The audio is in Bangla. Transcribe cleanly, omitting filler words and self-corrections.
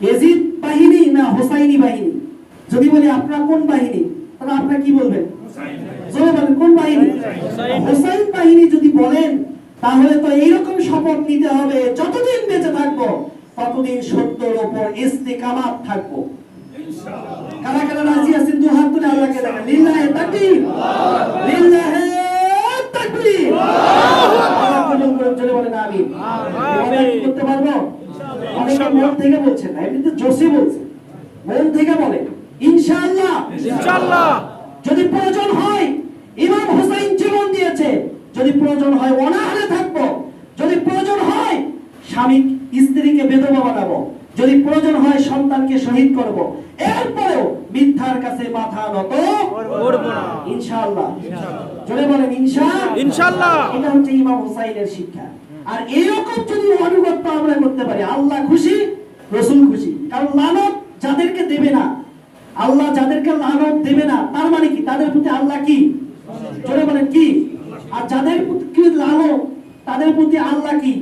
ইয়াজিদ বাহিনী না হোসাইনি বাহিনী? যদি বলি আপনারা কোন বাহিনী, তাহলে আপনারা কি বলবেন? জোরে বলেন, কোন বাহিনী? হোসাইন বাহিনী যদি বলেন, তাহলে তো এইরকম শপথ নিতে হবে, যতদিন বেঁচে থাকবো ততদিন সত্যের উপর ইস্তেকামাত থাকবো। কারা কারা রাজি আছেন? দু হাত তুলে আল্লাহকে দেখেন। লিল্লাহি তাকবীর, লিল্লাহি তাকবীর। আল্লাহ কবুল করুন, জোরে বলেন আমিন। আমিন করতে পারবো? অনেকে মন থেকে বলছেন না, এমনিতে জোশে বলছেন, মন থেকে বলেন ইনশাআল্লাহ। ইনশাআল্লাহ। যদি প্রয়োজন হয়, ইমাম হোসেন জীবন দিয়েছে, যদি প্রয়োজন হয় অনাহারে থাকবো, যদি প্রয়োজন হয় স্বামী স্ত্রীকে বিধবা বানাবো, যদি প্রয়োজন হয় সন্তানকে শহীদ করব, এরপরেও মিথ্যার কাছে মাথা নত করব না ইনশাআল্লাহ। জোরে বলেন ইনশাআল্লাহ। এটা হচ্ছে ইমাম হোসেনের শিক্ষা। আর এরকম যদি অনুগত্য আমরা করতে পারি, আল্লাহ খুশি, রাসূল খুশি। কারণ লানত যাদেরকে দেবে না, আল্লাহ যাদেরকে লানত দেবে না, তার মানে কি? তাদের প্রতি আল্লাহ কি? জোরে বলেন কি? আর যাদের প্রতি লানত, তাদের প্রতি আল্লাহ কি?